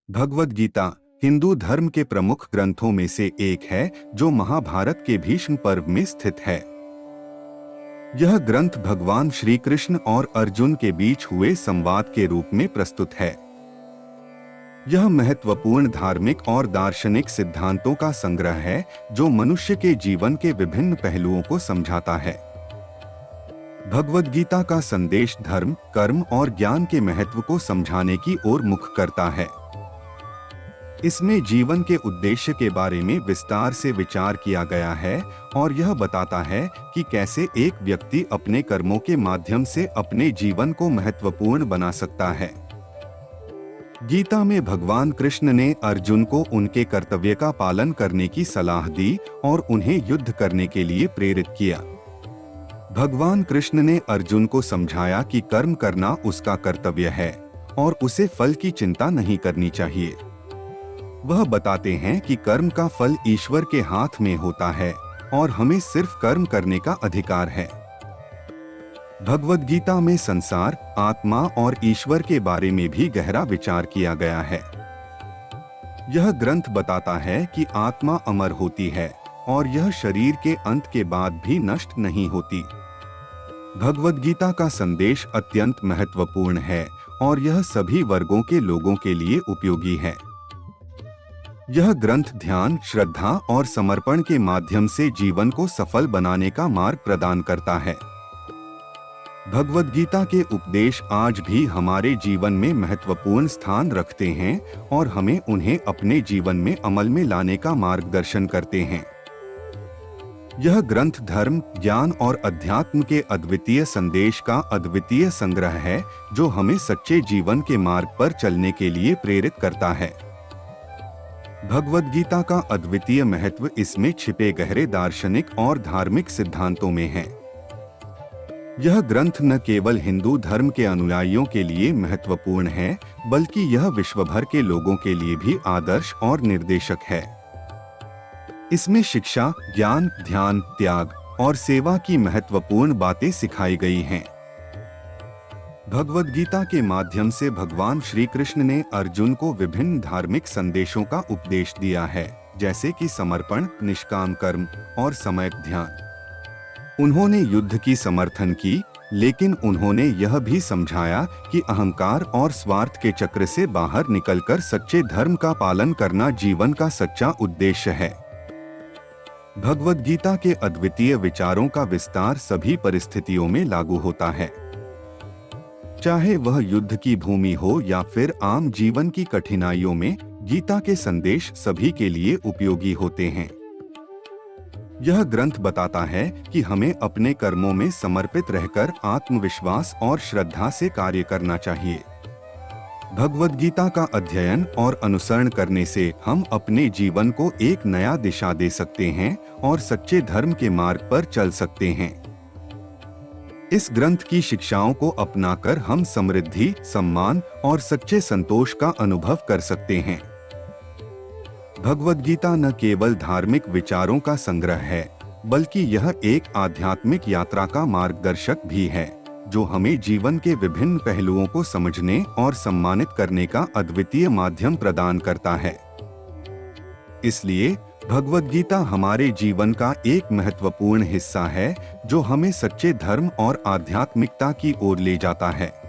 भगवद गीता हिंदू धर्म के प्रमुख ग्रंथों में से एक है जो महाभारत के भीष्म पर्व में स्थित है। यह ग्रंथ भगवान श्री कृष्ण और अर्जुन के बीच हुए संवाद के रूप में प्रस्तुत है। यह महत्वपूर्ण धार्मिक और दार्शनिक सिद्धांतों का संग्रह है जो मनुष्य के जीवन के विभिन्न पहलुओं को समझाता है। भगवद गीता का संदेश धर्म, कर्म और ज्ञान के महत्व को समझाने की ओर मुख करता है। इसमें जीवन के उद्देश्य के बारे में विस्तार से विचार किया गया है और यह बताता है कि कैसे एक व्यक्ति अपने कर्मों के माध्यम से अपने जीवन को महत्वपूर्ण बना सकता है। गीता में भगवान कृष्ण ने अर्जुन को उनके कर्तव्य का पालन करने की सलाह दी और उन्हें युद्ध करने के लिए प्रेरित किया। भगवान कृष्ण ने अर्जुन को समझाया कि कर्म करना उसका कर्तव्य है और उसे फल की चिंता नहीं करनी चाहिए। वह बताते हैं कि कर्म का फल ईश्वर के हाथ में होता है और हमें सिर्फ कर्म करने का अधिकार है। भगवद गीता में संसार, आत्मा और ईश्वर के बारे में भी गहरा विचार किया गया है। यह ग्रंथ बताता है कि आत्मा अमर होती है और यह शरीर के अंत के बाद भी नष्ट नहीं होती। भगवद गीता का संदेश अत्यंत महत्वपूर्ण है और यह सभी वर्गों के लोगों के लिए उपयोगी है। यह ग्रंथ ध्यान, श्रद्धा और समर्पण के माध्यम से जीवन को सफल बनाने का मार्ग प्रदान करता है। भगवद गीता के उपदेश आज भी हमारे जीवन में महत्वपूर्ण स्थान रखते हैं और हमें उन्हें अपने जीवन में अमल में लाने का मार्गदर्शन करते हैं। यह ग्रंथ धर्म, ज्ञान और अध्यात्म के अद्वितीय संदेश का अद्वितीय संग्रह है जो हमें सच्चे जीवन के मार्ग पर चलने के लिए प्रेरित करता है। भगवद गीता का अद्वितीय महत्व इसमें छिपे गहरे दार्शनिक और धार्मिक सिद्धांतों में है। यह ग्रंथ न केवल हिंदू धर्म के अनुयायियों के लिए महत्वपूर्ण है, बल्कि यह विश्व भर के लोगों के लिए भी आदर्श और निर्देशक है। इसमें शिक्षा, ज्ञान, ध्यान, त्याग और सेवा की महत्वपूर्ण बातें सिखाई गई हैं। भगवद गीता के माध्यम से भगवान श्री कृष्ण ने अर्जुन को विभिन्न धार्मिक संदेशों का उपदेश दिया है, जैसे कि समर्पण, निष्काम कर्म और सम्यक ध्यान। उन्होंने युद्ध की समर्थन की, लेकिन उन्होंने यह भी समझाया कि अहंकार और स्वार्थ के चक्र से बाहर निकलकर सच्चे धर्म का पालन करना जीवन का सच्चा उद्देश्य है। भगवद गीता के अद्वितीय विचारों का विस्तार सभी परिस्थितियों में लागू होता है, चाहे वह युद्ध की भूमि हो या फिर आम जीवन की कठिनाइयों में। गीता के संदेश सभी के लिए उपयोगी होते हैं। यह ग्रंथ बताता है कि हमें अपने कर्मों में समर्पित रहकर आत्मविश्वास और श्रद्धा से कार्य करना चाहिए। भगवद गीता का अध्ययन और अनुसरण करने से हम अपने जीवन को एक नया दिशा दे सकते हैं और सच्चे धर्म के मार्ग पर चल सकते हैं। इस ग्रंथ की शिक्षाओं को अपनाकर हम समृद्धि, सम्मान और सच्चे संतोष का अनुभव कर सकते हैं। भगवद गीता न केवल धार्मिक विचारों का संग्रह है, बल्कि यह एक आध्यात्मिक यात्रा का मार्गदर्शक भी है, जो हमें जीवन के विभिन्न पहलुओं को समझने और सम्मानित करने का अद्वितीय माध्यम प्रदान करता है। इसलिए भगवद गीता हमारे जीवन का एक महत्वपूर्ण हिस्सा है जो हमें सच्चे धर्म और आध्यात्मिकता की ओर ले जाता है।